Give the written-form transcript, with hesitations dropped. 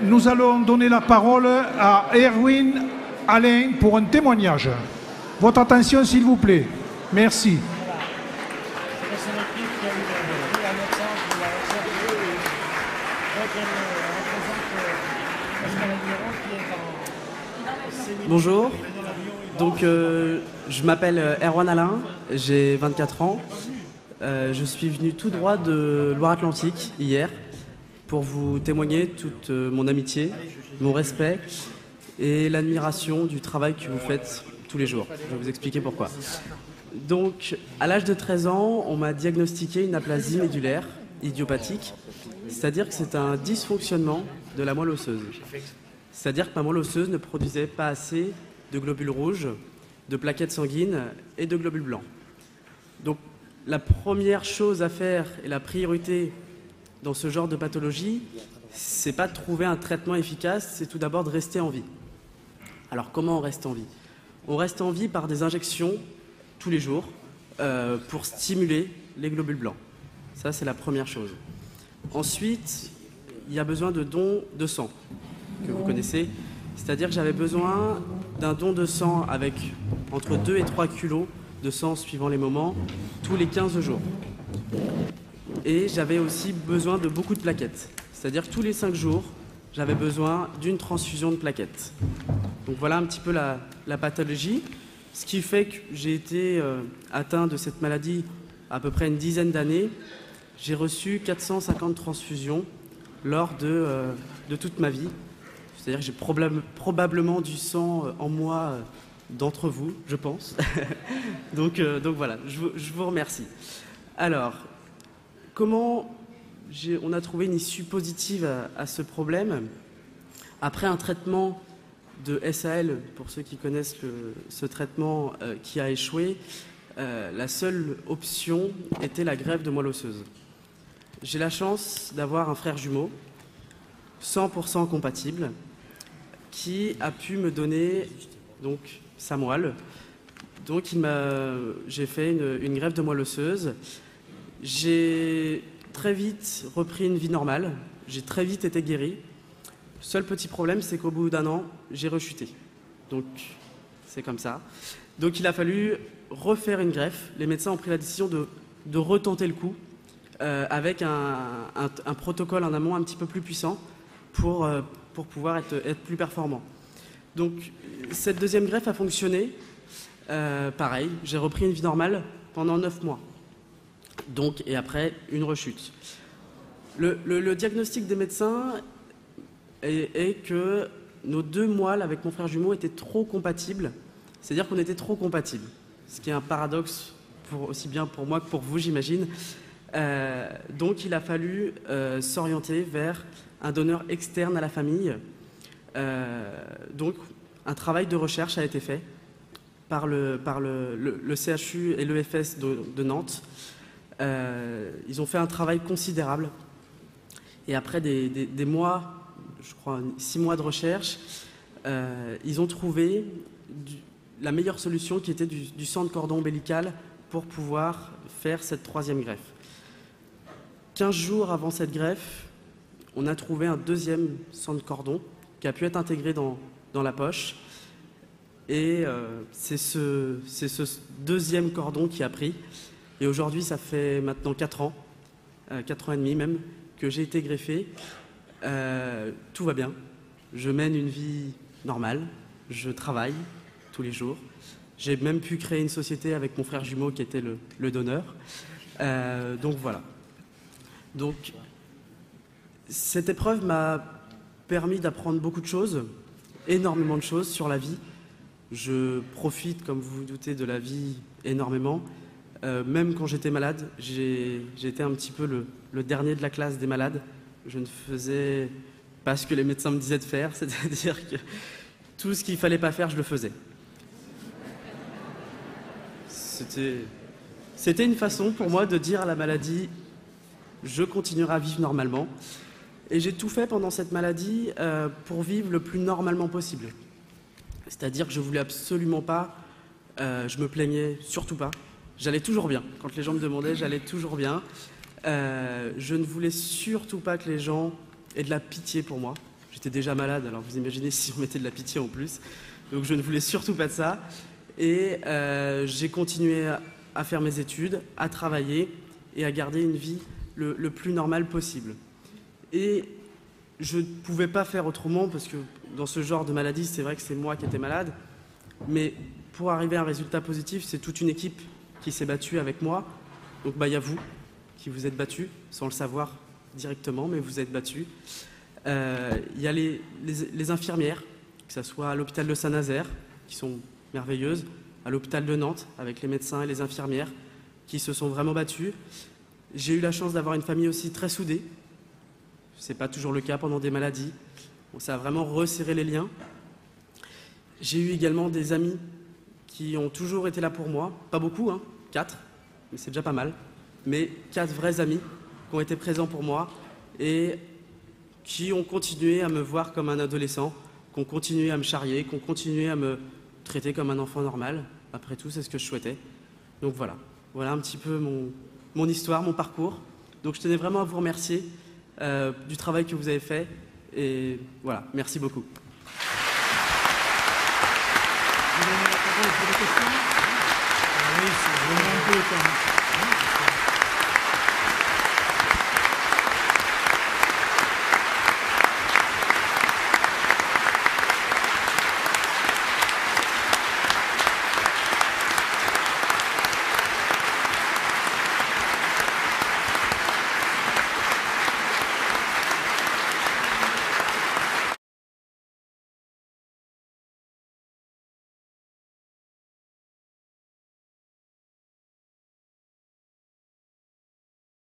Nous allons donner la parole à Erwin Alain pour un témoignage. Votre attention, s'il vous plaît. Merci. Bonjour, donc je m'appelle Erwan Alain, j'ai 24 ans. Je suis venu tout droit de Loire-Atlantique hier pour vous témoigner toute mon amitié, mon respect et l'admiration du travail que vous faites tous les jours. Je vais vous expliquer pourquoi. Donc, à l'âge de 13 ans, on m'a diagnostiqué une aplasie médulaire idiopathique, c'est-à-dire que c'est un dysfonctionnement de la moelle osseuse. C'est-à-dire que ma moelle osseuse ne produisait pas assez de globules rouges, de plaquettes sanguines et de globules blancs. Donc, la première chose à faire et la priorité dans ce genre de pathologie, c'est pas de trouver un traitement efficace, c'est tout d'abord de rester en vie. Alors, comment on reste en vie? On reste en vie par des injections tous les jours pour stimuler les globules blancs. Ça, c'est la première chose. Ensuite, il y a besoin de dons de sang, que vous connaissez. C'est-à-dire que j'avais besoin d'un don de sang avec entre 2 et 3 kilos de sang suivant les moments, tous les 15 jours. Et j'avais aussi besoin de beaucoup de plaquettes. C'est-à-dire que tous les 5 jours, j'avais besoin d'une transfusion de plaquettes. Donc voilà un petit peu la pathologie. Ce qui fait que j'ai été atteint de cette maladie à peu près une dizaine d'années. J'ai reçu 450 transfusions lors de toute ma vie. C'est-à-dire que j'ai probablement du sang en moi d'entre vous, je pense. donc voilà, je vous remercie. Alors, comment on a trouvé une issue positive à ce problème? Après un traitement de SAL, pour ceux qui connaissent ce traitement qui a échoué, la seule option était la greffe de moelle osseuse. J'ai la chance d'avoir un frère jumeau, 100% compatible, qui a pu me donner donc sa moelle. Donc j'ai fait une greffe de moelle osseuse. J'ai très vite repris une vie normale. J'ai très vite été guéri. Seul petit problème, c'est qu'au bout d'un an, j'ai rechuté. Donc c'est comme ça. Donc il a fallu refaire une greffe. Les médecins ont pris la décision de retenter le coup avec un protocole en amont un petit peu plus puissant pour pouvoir être plus performant. Donc cette deuxième greffe a fonctionné. Pareil, j'ai repris une vie normale pendant 9 mois. Donc, et après, une rechute. Le diagnostic des médecins est que nos 2 moelles avec mon frère jumeau étaient trop compatibles. C'est-à-dire qu'on était trop compatibles. Ce qui est un paradoxe aussi bien pour moi que pour vous, j'imagine. Donc il a fallu s'orienter vers un donneur externe à la famille. Donc un travail de recherche a été fait par le CHU et l'EFS de Nantes. Ils ont fait un travail considérable. Et après des mois, je crois 6 mois de recherche, ils ont trouvé la meilleure solution qui était du sang de cordon ombilical pour pouvoir faire cette 3e greffe. 15 jours avant cette greffe, on a trouvé un 2e sang de cordon qui a pu être intégré dans la poche. Et c'est ce 2e cordon qui a pris. Et aujourd'hui, ça fait maintenant 4 ans, 4 ans et demi même, que j'ai été greffé. Tout va bien. Je mène une vie normale. Je travaille tous les jours. J'ai même pu créer une société avec mon frère jumeau qui était le donneur. Donc voilà. Donc, cette épreuve m'a permis d'apprendre beaucoup de choses, énormément de choses sur la vie. Je profite, comme vous vous doutez, de la vie énormément. Même quand j'étais malade, j'ai été un petit peu le dernier de la classe des malades. Je ne faisais pas ce que les médecins me disaient de faire, c'est-à-dire que tout ce qu'il ne fallait pas faire, je le faisais. C'était une façon pour moi de dire à la maladie « je continuerai à vivre normalement ». Et j'ai tout fait pendant cette maladie pour vivre le plus normalement possible. C'est-à-dire que je voulais absolument pas, je me plaignais surtout pas. J'allais toujours bien. Quand les gens me demandaient, j'allais toujours bien. Je ne voulais surtout pas que les gens aient de la pitié pour moi. J'étais déjà malade, alors vous imaginez si on mettait de la pitié en plus. Donc je ne voulais surtout pas de ça. Et j'ai continué à faire mes études, à travailler et à garder une vie le plus normale possible. Et je ne pouvais pas faire autrement parce que dans ce genre de maladie, c'est vrai que c'est moi qui étais malade. Mais pour arriver à un résultat positif, c'est toute une équipe qui s'est battue avec moi. Donc il y a vous qui vous êtes battus, sans le savoir directement, mais vous êtes battus. Il y a les infirmières, que ce soit à l'hôpital de Saint-Nazaire, qui sont merveilleuses, à l'hôpital de Nantes, avec les médecins et les infirmières, qui se sont vraiment battus. J'ai eu la chance d'avoir une famille aussi très soudée. Ce n'est pas toujours le cas pendant des maladies. Bon, ça a vraiment resserré les liens. J'ai eu également des amis qui ont toujours été là pour moi. Pas beaucoup, 4, mais c'est déjà pas mal. Mais 4 vrais amis qui ont été présents pour moi et qui ont continué à me voir comme un adolescent, qui ont continué à me charrier, qui ont continué à me traiter comme un enfant normal. Après tout, c'est ce que je souhaitais. Donc voilà un petit peu mon histoire, mon parcours. Donc je tenais vraiment à vous remercier du travail que vous avez fait. Et voilà, merci beaucoup. Vous avez la parole pour des questions ? Oui, c'est vraiment un peu le temps.